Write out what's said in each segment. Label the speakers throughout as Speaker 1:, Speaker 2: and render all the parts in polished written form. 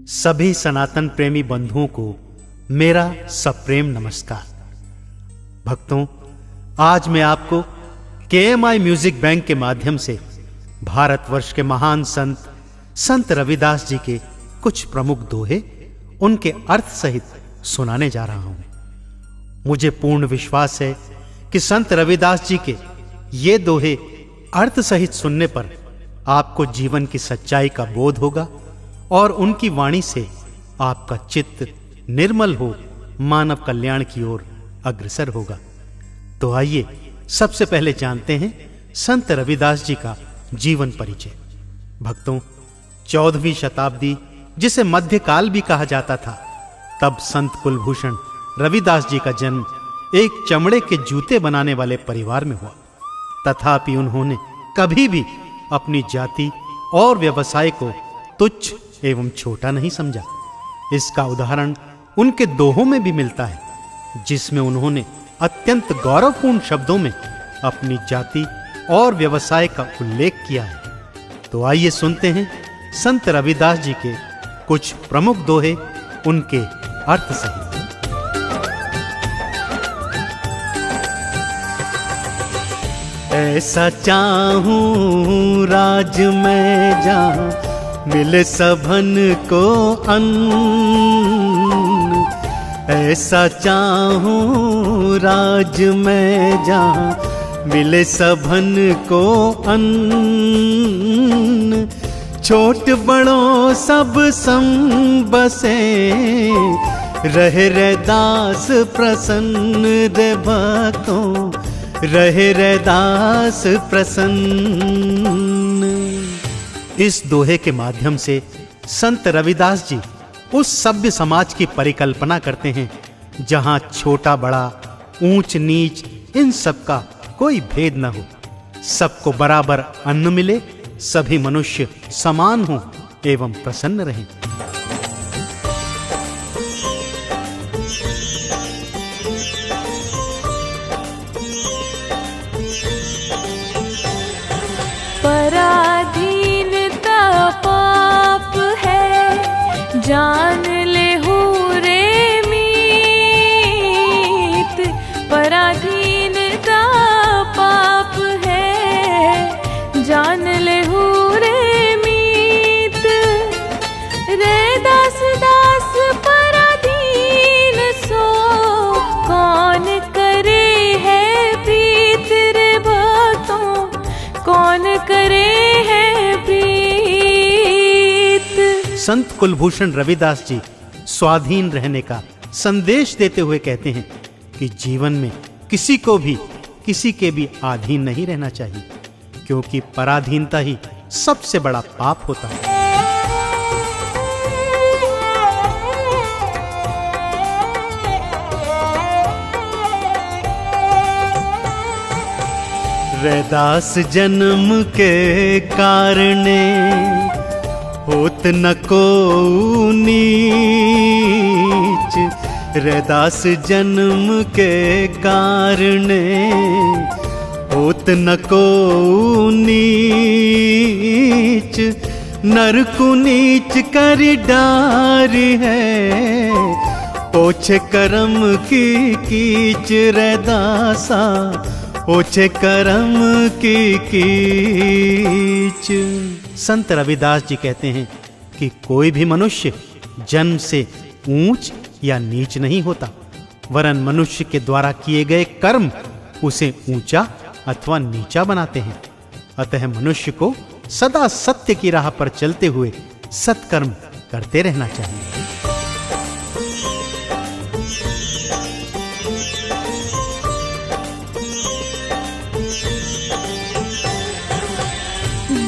Speaker 1: सभी सनातन प्रेमी बंधुओं को मेरा सप्रेम नमस्कार। भक्तों, आज मैं आपको केएमआई म्यूजिक बैंक के माध्यम से भारतवर्ष के महान संत रविदास जी के कुछ प्रमुख दोहे उनके अर्थ सहित सुनाने जा रहा हूं। मुझे पूर्ण विश्वास है कि संत रविदास जी के ये दोहे अर्थ सहित सुनने पर आपको जीवन की सच्चाई का बोध होगा और उनकी वाणी से आपका चित्त निर्मल हो मानव कल्याण की ओर अग्रसर होगा। तो आइए सबसे पहले जानते हैं संत रविदास जी का जीवन परिचय। भक्तों, 14वीं शताब्दी, जिसे मध्यकाल भी कहा जाता था, तब संत कुलभूषण रविदास जी का जन्म एक चमड़े के जूते बनाने वाले परिवार में हुआ। तथापि उन्होंने कभी भी अपनी जाति और व्यवसाय को तुच्छ एवं छोटा नहीं समझा। इसका उदाहरण उनके दोहों में भी मिलता है, जिसमें उन्होंने अत्यंत गौरवपूर्ण शब्दों में अपनी जाति और व्यवसाय का उल्लेख किया है। तो आइए सुनते हैं संत रविदास जी के कुछ प्रमुख दोहे उनके अर्थ सहित। ऐसा चाहूं राज में जहां मिले सबन को अन्न, ऐसा चाहूं राज में जहां मिले सबन को अन्न, छोट बड़ों सब सम बसे रहे रे दास प्रसन्न रे भक्तों, रहे रे दास प्रसन्न। इस दोहे के माध्यम से संत रविदास जी उस सभ्य समाज की परिकल्पना करते हैं जहां छोटा बड़ा, ऊंच नीच, इन सब का कोई भेद न हो, सबको बराबर अन्न मिले, सभी मनुष्य समान हों एवं प्रसन्न रहें।
Speaker 2: जान ले हो रे मीत, पराधीनता पाप है, जान ले हो रे मीत, रे दास दास पराधीन सो, कौन करे है प्रीत रे भक्तों, कौन करे है प्रीत।
Speaker 1: संत कुलभूषण रविदास जी स्वाधीन रहने का संदेश देते हुए कहते हैं कि जीवन में किसी को भी किसी के भी अधीन नहीं रहना चाहिए, क्योंकि पराधीनता ही सबसे बड़ा पाप होता है। रैदास जन्म के कारणे होत न को नीच, रैदास जन्म के कारणे होत न को नीच, नर को नीच कर डार है, ओछे कर्म की कीच रैदासा, ओछे कर्म की कीच। संत रविदास जी कहते हैं कि कोई भी मनुष्य जन्म से ऊंच या नीच नहीं होता, वरन मनुष्य के द्वारा किए गए कर्म उसे ऊंचा अथवा नीचा बनाते हैं। अतः मनुष्य को सदा सत्य की राह पर चलते हुए सत्कर्म करते रहना चाहिए।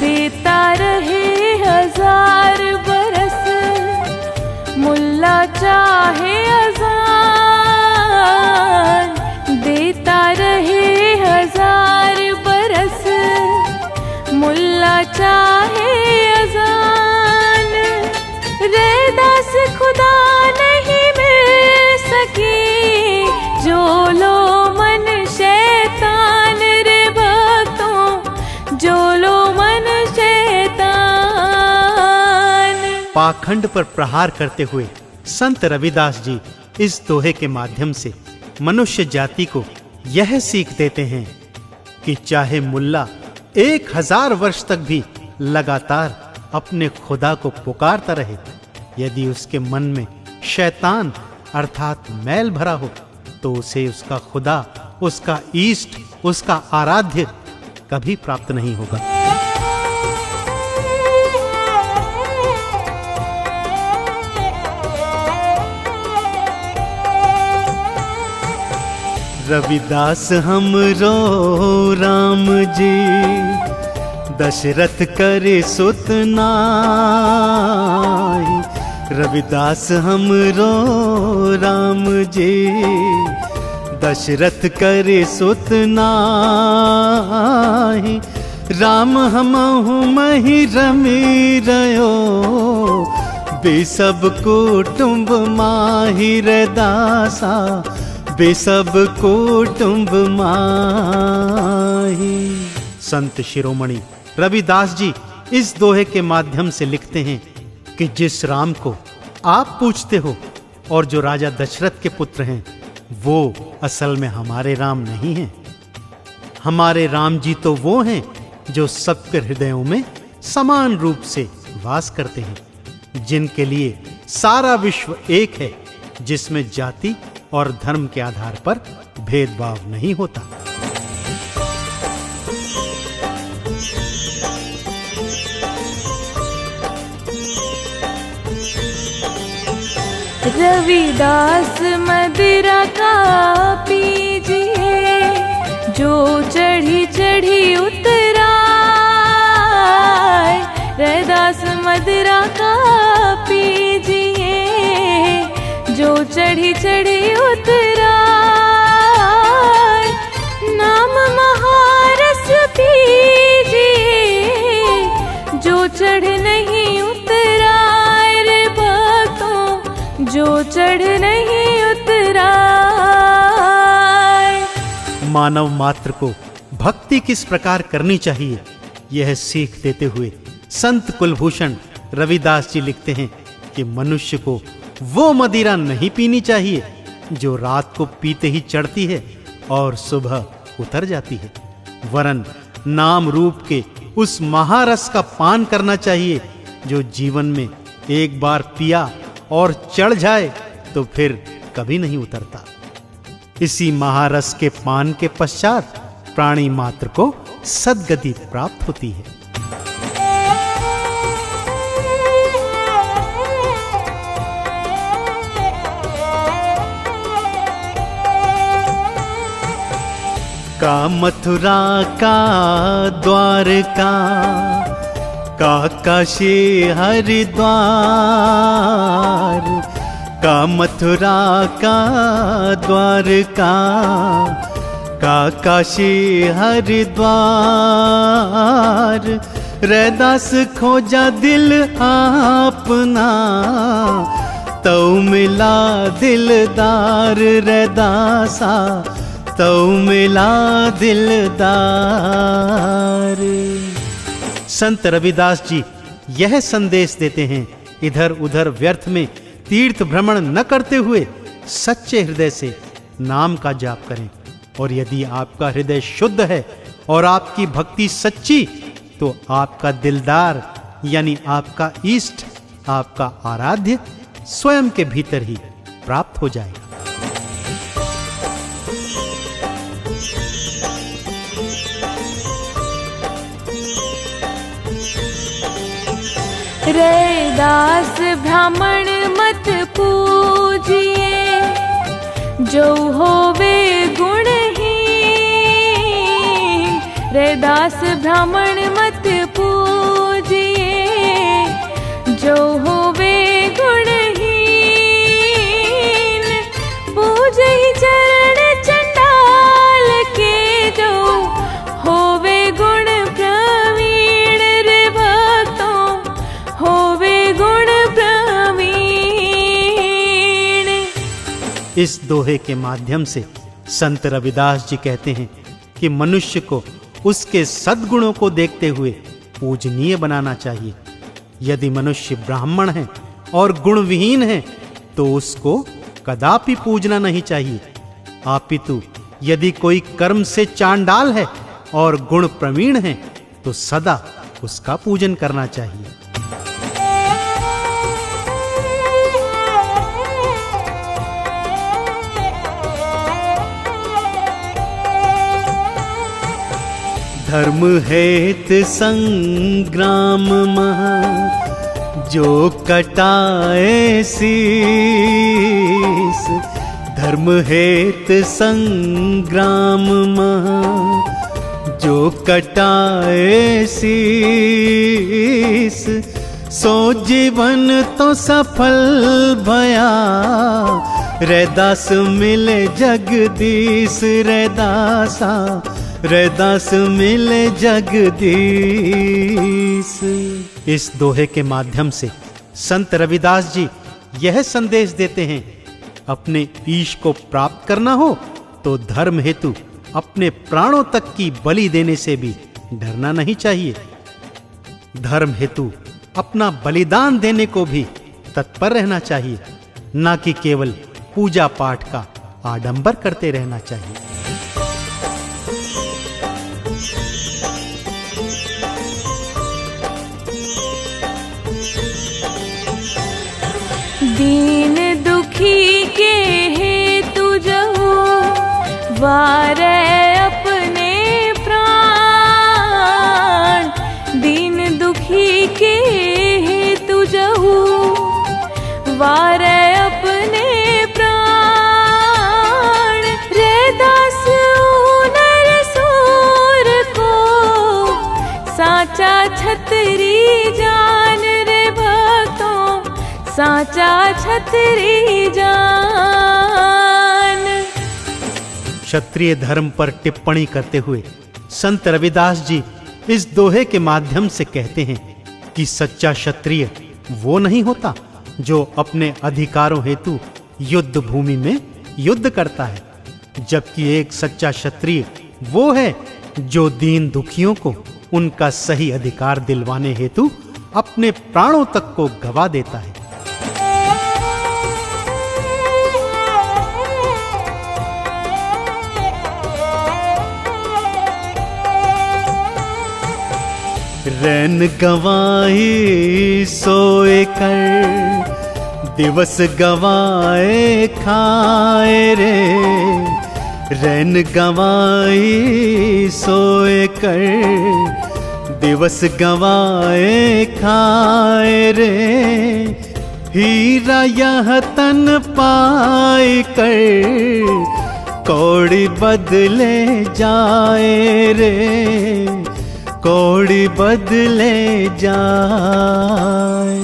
Speaker 2: देता रहे 1000 बरस, मुल्ला चाहे अजान, देता रहे 1000 बरस, मुल्ला चाहे अजान, रैदास खुदा नहीं मिल सकी, जो लो मन शैतान रे भक्तों, जो लो मन शैतान।
Speaker 1: पाखंड पर प्रहार करते हुए संत रविदास जी इस दोहे के माध्यम से मनुष्य जाति को यह सीख देते हैं कि चाहे मुल्ला 1000 वर्ष तक भी लगातार अपने खुदा को पुकारता रहे, यदि उसके मन में शैतान अर्थात मैल भरा हो तो उसे उसका खुदा, उसका ईष्ट, उसका आराध्य कभी प्राप्त नहीं होगा। रविदास हमरो राम जी दशरथ करे सुत नाई। रविदास हमरो राम जी दशरथ करे सुत नाई। राम हमहु महि रमी रयो बेसब कुटुंब माहि रैदासा बेसब कुटुंब माहि। संत शिरोमणि रविदास जी इस दोहे के माध्यम से लिखते हैं कि जिस राम को आप पूछते हो और जो राजा दशरथ के पुत्र हैं, वो असल में हमारे राम नहीं हैं। हमारे राम जी तो वो हैं जो सबके हृदयों में समान रूप से वास करते हैं, जिनके लिए सारा विश्व एक है, जिसमें जाति और धर्म के आधार पर भेदभाव नहीं होता।
Speaker 2: रविदास मदिरा का पीजिए जो चढ़ी चढ़ी उतराए। रविदास मदिरा का पीजिए जो चढ़ी चढ़ी उतराए। नाम महारस पीजिए जो चढ़ नहीं उतराए। रे भक्तों जो चढ़ नहीं उतराए।
Speaker 1: मानव मात्र को भक्ति किस प्रकार करनी चाहिए, यह सीख देते हुए संत कुलभूषण रविदास जी लिखते हैं कि मनुष्य को वो मदिरा नहीं पीनी चाहिए जो रात को पीते ही चढ़ती है और सुबह उतर जाती है, वरन नाम रूप के उस महारस का पान करना चाहिए जो जीवन में एक बार पिया और चढ़ जाए तो फिर कभी नहीं उतरता। इसी महारस के पान के पश्चात प्राणी मात्र को सद्गति प्राप्त होती है। का मथुरा का द्वारका का काशी हरिद्वार। का मथुरा का द्वारका का काशी हरिद्वार। रैदास खोजा दिल आपना तो मिला दिलदार। रैदासा तो मिला दिलदार। संत रविदास जी यह संदेश देते हैं, इधर उधर व्यर्थ में तीर्थ भ्रमण न करते हुए सच्चे हृदय से नाम का जाप करें। और यदि आपका हृदय शुद्ध है और आपकी भक्ति सच्ची, तो आपका दिलदार यानी आपका इष्ट, आपका आराध्य स्वयं के भीतर ही प्राप्त हो जाएगा।
Speaker 2: रैदास ब्राह्मण मत पूजिए जो होवे गुणहीन। रैदास ब्राह्मण मत पूजिए जो होवे गुणहीन। पूजे ही चरण चंडाल के जो होवे गुण प्रवीण। रे भक्तों होवे गुण प्रवीण।
Speaker 1: इस दोहे के माध्यम से संत रविदास जी कहते हैं कि मनुष्य को उसके सद्गुणों को देखते हुए पूजनीय बनाना चाहिए। यदि मनुष्य ब्राह्मण है और गुणविहीन है तो उसको कदापि पूजना नहीं चाहिए। अपितु यदि कोई कर्म से चांडाल है और गुण प्रवीण है तो सदा उसका पूजन करना चाहिए। धर्म हेत संग्राम महा जो कटाए शीस, धर्म हेत संग्राम महा जो कटाए शीस, सो जीवन तो सफल भया, रैदास मिले जगदीश रैदासा, रैदास मिले जगदीश। इस दोहे के माध्यम से संत रविदास जी यह संदेश देते हैं, अपने ईश को प्राप्त करना हो तो धर्म हेतु अपने प्राणों तक की बलि देने से भी डरना नहीं चाहिए। धर्म हेतु अपना बलिदान देने को भी तत्पर रहना चाहिए, ना कि केवल पूजा पाठ का आडंबर करते रहना चाहिए।
Speaker 2: दीन दुखी के हेतु जहु वारे अपने प्राण, दीन दुखी के हेतु जहु वारे अपने प्राण, रैदास नर सूर को साचा छतरी जान रे भक्तों, साचा छतरी जान।
Speaker 1: क्षत्रिय धर्म पर टिप्पणी करते हुए संत रविदास जी इस दोहे के माध्यम से कहते हैं कि सच्चा क्षत्रिय वो नहीं होता जो अपने अधिकारों हेतु युद्ध भूमि में युद्ध करता है, जबकि एक सच्चा क्षत्रिय वो है जो दीन दुखियों को उनका सही अधिकार दिलवाने हेतु अपने प्राणों तक को गवा देता है। रैन गवाई सोए कर, दिवस गवाए खाए रे, रैन गवाई सोए कर, दिवस गवाए खाए रे, हीरा यह तन पाए कर, कौड़ी बदले जाए रे, कौड़ी बदले जाए।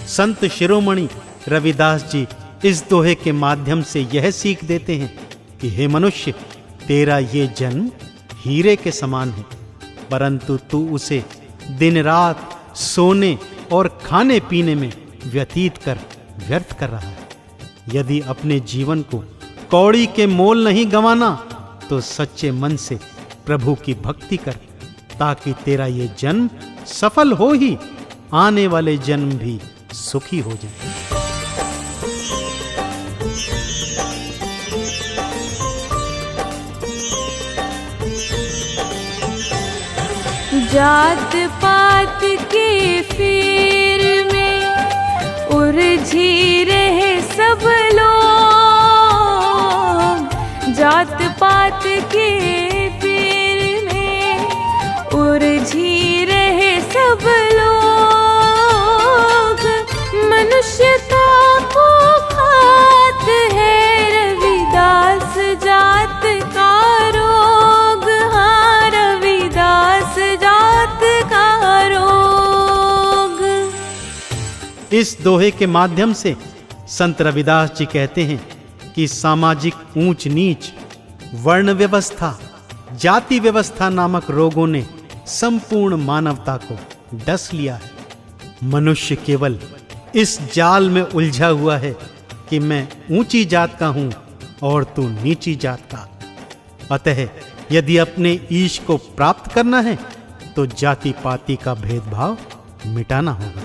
Speaker 1: संत शिरोमणि रविदास जी इस दोहे के माध्यम से यह सीख देते हैं कि हे मनुष्य, तेरा ये जन्म हीरे के समान है, परंतु तू उसे दिन रात सोने और खाने पीने में व्यतीत कर व्यर्थ कर रहा है। यदि अपने जीवन को कौड़ी के मोल नहीं गंवाना तो सच्चे मन से प्रभु की भक्ति कर, ताकि तेरा ये जन्म सफल हो ही आने वाले जन्म भी सुखी हो जाए।
Speaker 2: जात पात के फेर में उलझी रहे सब लोग, जात पात के फेर में उलझी रहे सब लोग, मनुष्यता को खात है रविदास जात का रोग, हाँ रविदास जात का रोग।
Speaker 1: इस दोहे के माध्यम से संत रविदास जी कहते हैं कि सामाजिक ऊंच नीच, वर्ण व्यवस्था, जाति व्यवस्था नामक रोगों ने संपूर्ण मानवता को डस लिया है। मनुष्य केवल इस जाल में उलझा हुआ है कि मैं ऊंची जात का हूं और तू नीची जात का। अतः यदि अपने ईश को प्राप्त करना है तो जाति पाति का भेदभाव मिटाना होगा।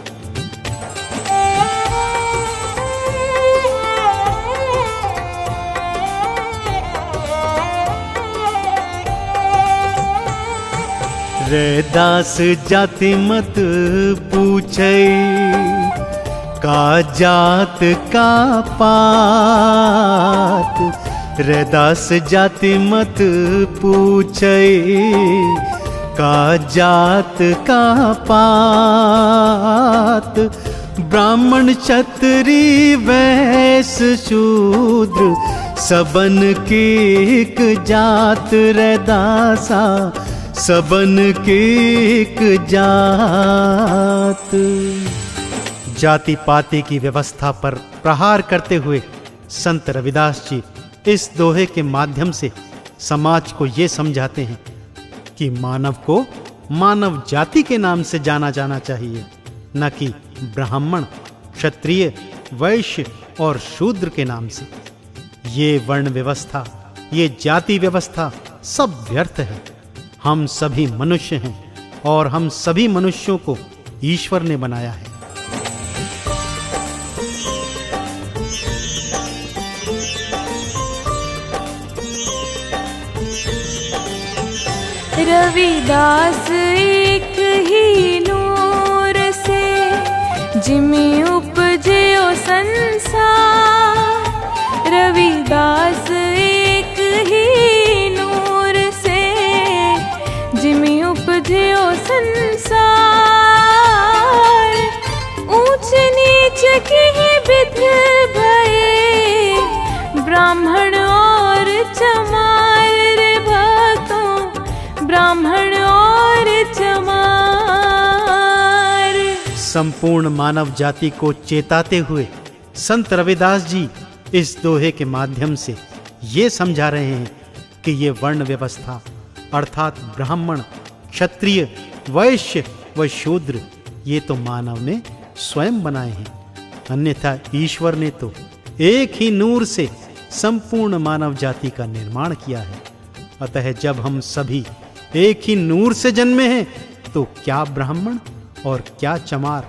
Speaker 1: रैदास जाति मत पूछे, का जात का पात। रैदास जाति मत पूछे, का जात का पात। ब्राह्मण क्षत्रिय वैश्य शूद्र, सबन की एक जात। रैदासा सबन की एक जात। जाति पाति की व्यवस्था पर प्रहार करते हुए संत रविदास जी इस दोहे के माध्यम से समाज को ये समझाते हैं कि मानव को मानव जाति के नाम से जाना जाना चाहिए, न कि ब्राह्मण, क्षत्रिय, वैश्य और शूद्र के नाम से। ये वर्ण व्यवस्था, ये जाति व्यवस्था सब व्यर्थ है। हम सभी मनुष्य हैं और हम सभी मनुष्यों को ईश्वर ने बनाया है।
Speaker 2: रविदास एक ही नूर से जिमि उपजयो संसार। रविदास एक ही नूर से जिमि उपजयो संसार। ऊंच नीच की विध भये, ब्राह्मण और चमार। रे भक्तों, ब्राह्मण और चमार।
Speaker 1: संपूर्ण मानव जाति को चेताते हुए संत रविदास जी इस दोहे के माध्यम से ये समझा रहे हैं कि ये वर्ण व्यवस्था अर्थात ब्राह्मण, क्षत्रिय, वैश्य व शूद्र ये तो मानव ने स्वयं बनाए हैं, अन्यथा ईश्वर ने तो एक ही नूर से संपूर्ण मानव जाति का निर्माण किया है। अतः जब हम सभी एक ही नूर से जन्मे हैं तो क्या ब्राह्मण और क्या चमार,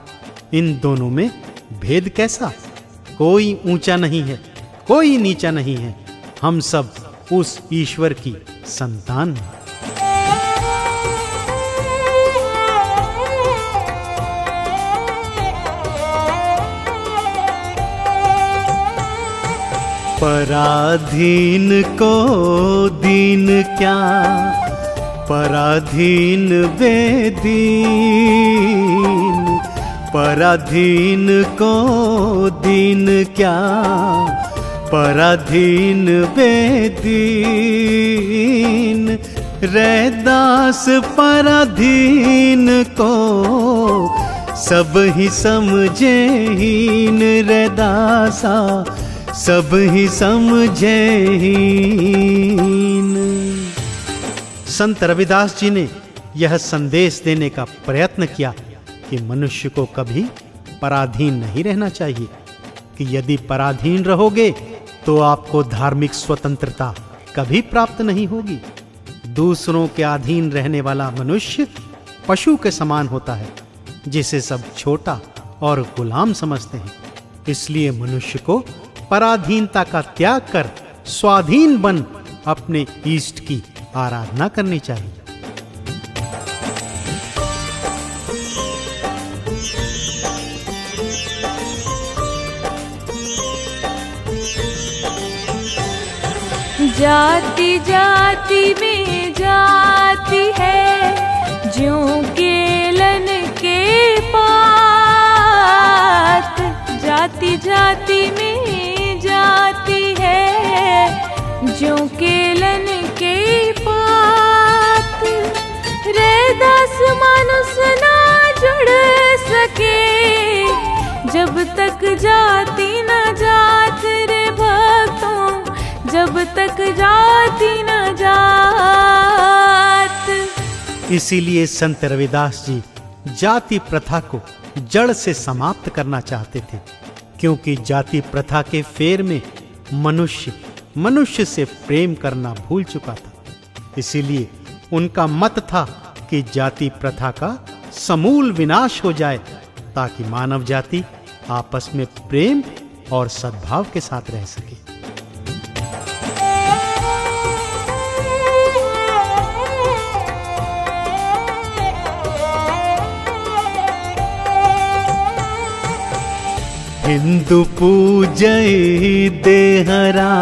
Speaker 1: इन दोनों में भेद कैसा? कोई ऊंचा नहीं है, कोई नीचा नहीं है, हम सब उस ईश्वर की संतान हैं। पराधीन को दीन क्या, पराधीन बेदीन। पराधीन को दीन क्या, पराधीन बेदीन। रैदास पराधीन को सब ही समझे हीन। रैदासा सब ही समझे हीन। संत रविदास जी ने यह संदेश देने का प्रयत्न किया कि मनुष्य को कभी पराधीन नहीं रहना चाहिए, कि यदि पराधीन रहोगे तो आपको धार्मिक स्वतंत्रता कभी प्राप्त नहीं होगी। दूसरों के अधीन रहने वाला मनुष्य पशु के समान होता है, जिसे सब छोटा और गुलाम समझते हैं। इसलिए मनुष्य को पराधीनता का त्याग कर स्वाधीन बन अपने इष्ट की आराधना करनी चाहिए।
Speaker 2: जाति जाति में जाति है, ज्यों केलन के पात। जाति जाति में जाति है, ज्यों केलन के पात। रैदास मानुष ना जुड़ सके, जब तक जाति न जात। रे भक्तों, जब तक जाति न जात।
Speaker 1: इसीलिए संत रविदास जी जाति प्रथा को जड़ से समाप्त करना चाहते थे, क्योंकि जाति प्रथा के फेर में मनुष्य से प्रेम करना भूल चुका था। इसीलिए उनका मत था कि जाति प्रथा का समूल विनाश हो जाए, ताकि मानव जाति आपस में प्रेम और सद्भाव के साथ रह सके। हिंदू पूजै देहरा,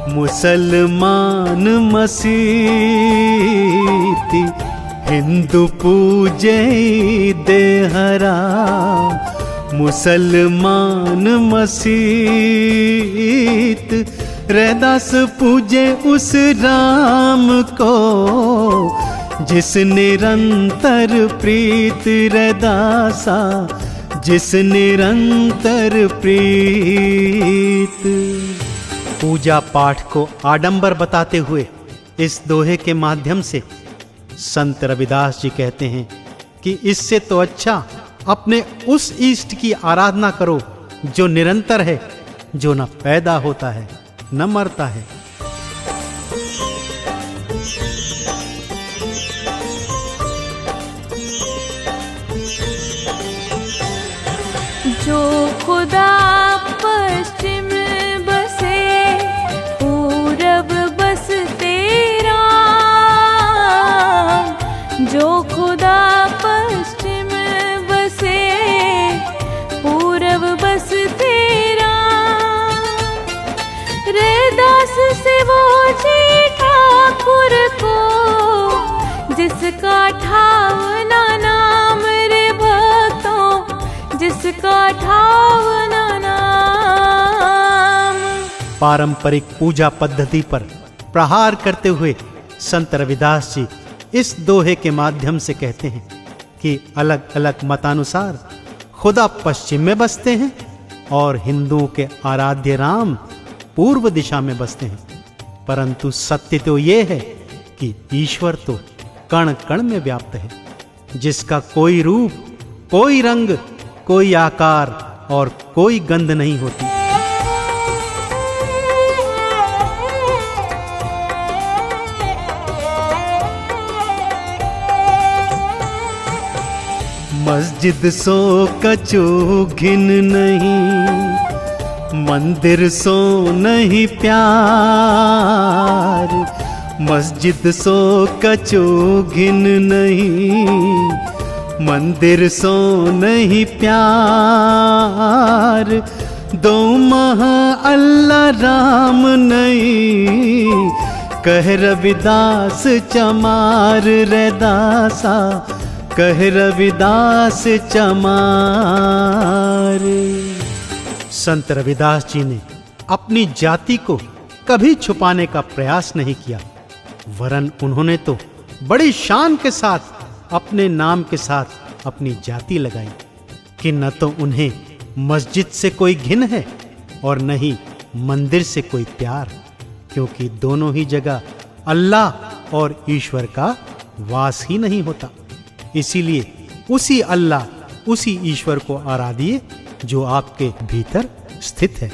Speaker 1: मुसलमान मसीती। हिंदू पूजै देहरा, मुसलमान मसीत। रैदास पूजे उस राम को, जिस निरंतर प्रीत। रैदासा जिस निरंतर प्रीत। पूजा पाठ को आडंबर बताते हुए इस दोहे के माध्यम से संत रविदास जी कहते हैं कि इससे तो अच्छा अपने उस इष्ट की आराधना करो जो निरंतर है, जो न पैदा होता है न मरता है।
Speaker 2: जो खुदा पश्चिम बसे, पूरब बसते राम। जो खुदा पश्चिम बसे, पूरब बसते राम। रैदास से वो जी ठाकुर को, जिसका ठावना नाम रे भक्तों, जिसका ठावना नाम।
Speaker 1: पारंपरिक पूजा पद्धति पर प्रहार करते हुए संत रविदास जी इस दोहे के माध्यम से कहते हैं कि अलग अलग मतानुसार खुदा पश्चिम में बसते हैं और हिंदुओं के आराध्य राम पूर्व दिशा में बसते हैं, परंतु सत्य तो ये है कि ईश्वर तो कण कण में व्याप्त है, जिसका कोई रूप, कोई रंग, कोई आकार और कोई गंध नहीं होती। मस्जिद सो कचो घिन नहीं, मंदिर सो नहीं प्यार। मस्जिद सो कचो घिन नहीं, मंदिर सो नहीं प्यार। दो महा अल्लाह राम नहीं, कह रविदास चमार। रैदासा कह रविदास चमार। संत रविदास जी ने अपनी जाति को कभी छुपाने का प्रयास नहीं किया, वरन उन्होंने तो बड़ी शान के साथ अपने नाम के साथ अपनी जाति लगाई कि न तो उन्हें मस्जिद से कोई घिन है और न ही मंदिर से कोई प्यार, क्योंकि दोनों ही जगह अल्लाह और ईश्वर का वास ही नहीं होता। इसीलिए उसी अल्लाह, उसी ईश्वर को आराधिए जो आपके भीतर स्थित है।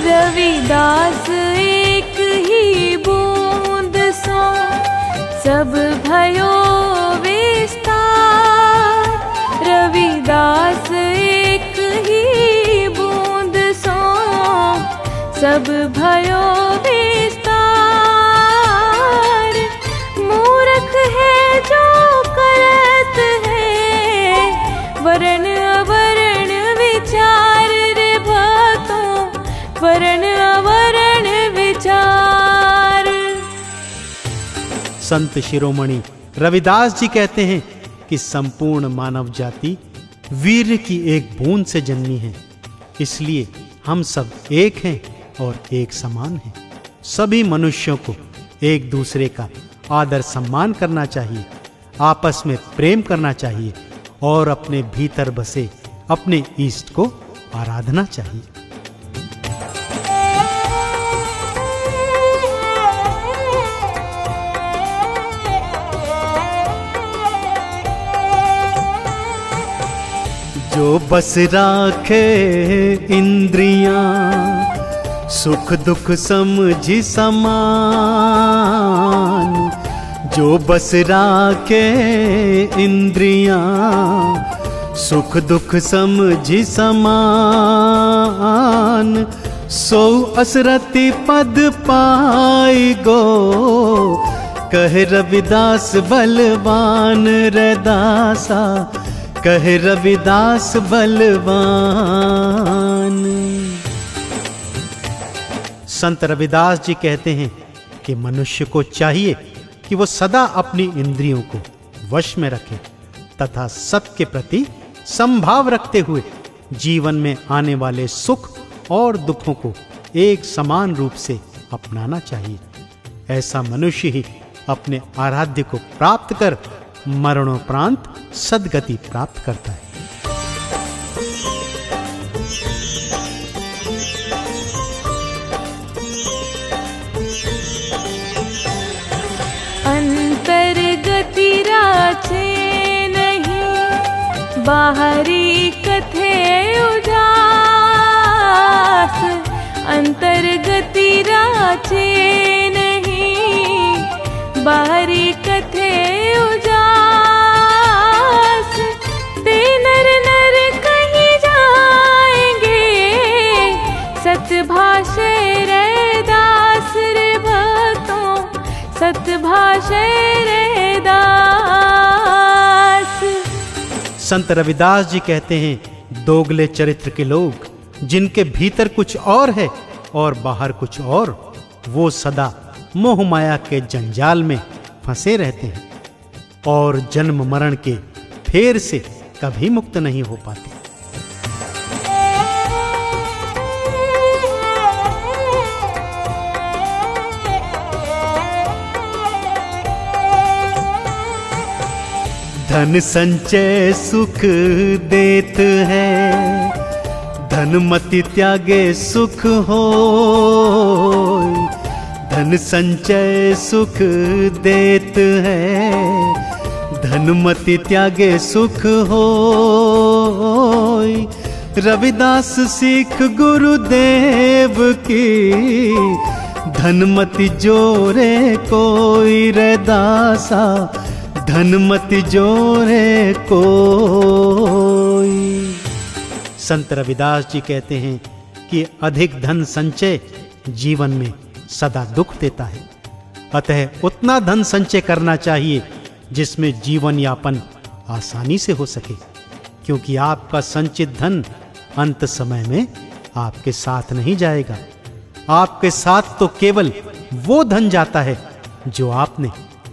Speaker 2: रविदास एक ही बूंद सो, सब भयो विस्तार। रविदास एक ही बूंद सो, सब भयो विस्तार। मूर्ख है जो करत है, वरण अवरण विचार रे भक्तों, वरण अवरण विचार।
Speaker 1: संत शिरोमणि रविदास जी कहते हैं कि संपूर्ण मानव जाति वीर की एक बूंद से जन्मी है, इसलिए हम सब एक हैं और एक समान हैं। सभी मनुष्यों को एक दूसरे का आदर सम्मान करना चाहिए, आपस में प्रेम करना चाहिए और अपने भीतर बसे अपने ईष्ट को आराधना चाहिए। जो बस राखे इंद्रियां, सुख दुख समझी समान। जो बस राखे इंद्रियां, सुख दुख समझी समान। सो असरति पद पाई गो, कह रविदास बलवान रैदासा, कह रविदास बलवान। संत रविदास जी कहते हैं कि मनुष्य को चाहिए कि वो सदा अपनी इंद्रियों को वश में रखे तथा सबके प्रति समभाव रखते हुए जीवन में आने वाले सुख और दुखों को एक समान रूप से अपनाना चाहिए। ऐसा मनुष्य ही अपने आराध्य को प्राप्त कर मरणोपरांत सद्गति प्राप्त करता है।
Speaker 2: अंतर्गति राचे नहीं, बाहरी कथे उजास। अंतर्गति राचे नहीं, बाहरी कथे उजास। ते नर नर कहीं जाएंगे, सतभाषे रैदास रे भक्तों, सतभाषे रैदास।
Speaker 1: संत रविदास जी कहते हैं, दोगले चरित्र के लोग जिनके भीतर कुछ और है और बाहर कुछ और, वो सदा मोह माया के जंजाल में फंसे रहते हैं और जन्म मरण के फेर से कभी मुक्त नहीं हो पाते। धन संचय सुख देत है, धन मति त्यागे सुख होय। धन संचय सुख देत है, धन मति त्यागे सुख होय। रविदास सीख गुरुदेव की, धन मति जोरे कोई रैदासा, धन मति जोरे कोई। संत रविदास जी कहते हैं कि अधिक धन संचय जीवन में सदा दुख देता है, अतः उतना धन संचय करना चाहिए जिसमें जीवन यापन आसानी से हो सके, क्योंकि आपका संचित धन अंत समय में आपके साथ नहीं जाएगा। आपके साथ तो केवल वो धन जाता है जो आपने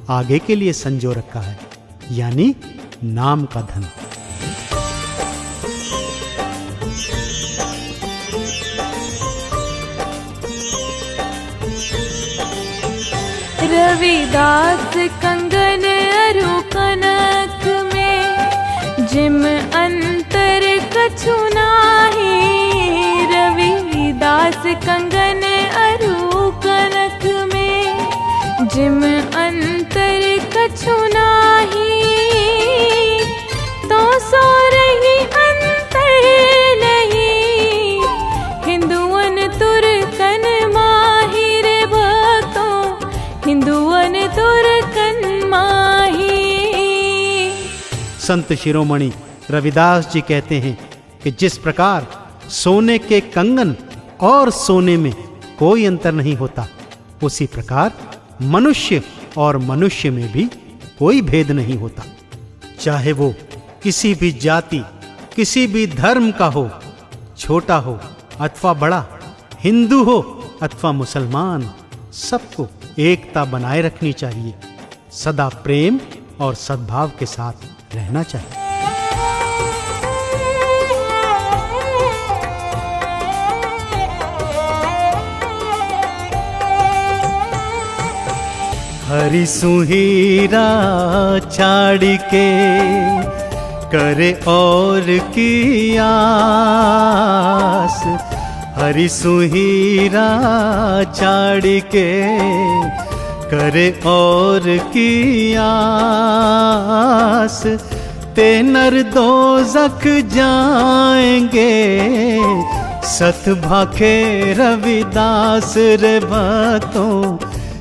Speaker 1: आगे के लिए संजो रखा है, यानी नाम का धन।
Speaker 2: रविदास कंगन अरु कनक में, जिम अंतर कछु नाही। रविदास कंगन अरु कनक में, जिम अंतर कछु नाही। तो सो रही अंतर नहीं, हिंदुअन तुर्कन माहिर भक्तों, हिंदुअन तुर्कन माही।
Speaker 1: संत शिरोमणि रविदास जी कहते हैं कि जिस प्रकार सोने के कंगन और सोने में कोई अंतर नहीं होता, उसी प्रकार मनुष्य और मनुष्य में भी कोई भेद नहीं होता। चाहे वो किसी भी जाति, किसी भी धर्म का हो, छोटा हो अथवा बड़ा, हिंदू हो अथवा मुसलमान, सबको एकता बनाए रखनी चाहिए। सदा प्रेम और सद्भाव के साथ रहना चाहिए। हरि सुहीरा छाड़ के करे और की आस। हरि सुहीरा छाड़ के करे और की आस। ते नर दोज़ख जाएंगे, सत भाखे रविदास रे भक्तों,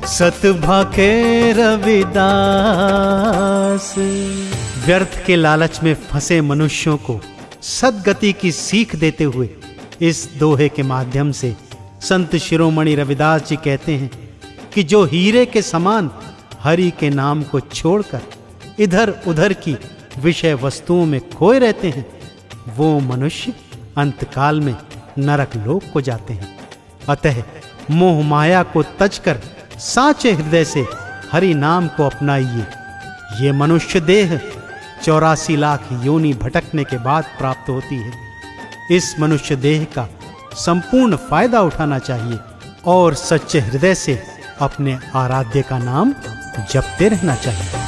Speaker 1: सत भाखे रविदास। व्यर्थ के लालच में फंसे मनुष्यों को सद्गति की सीख देते हुए इस दोहे के माध्यम से संत शिरोमणि रविदास जी कहते हैं कि जो हीरे के समान हरि के नाम को छोड़कर इधर उधर की विषय वस्तुओं में खोए रहते हैं, वो मनुष्य अंतकाल में नरक लोक को जाते हैं। अतः मोह माया को तज कर साचे हृदय से हरि नाम को अपनाइए। ये मनुष्य देह 84 लाख योनि भटकने के बाद प्राप्त होती है। इस मनुष्य देह का संपूर्ण फायदा उठाना चाहिए और सच्चे हृदय से अपने आराध्य का नाम जपते रहना चाहिए।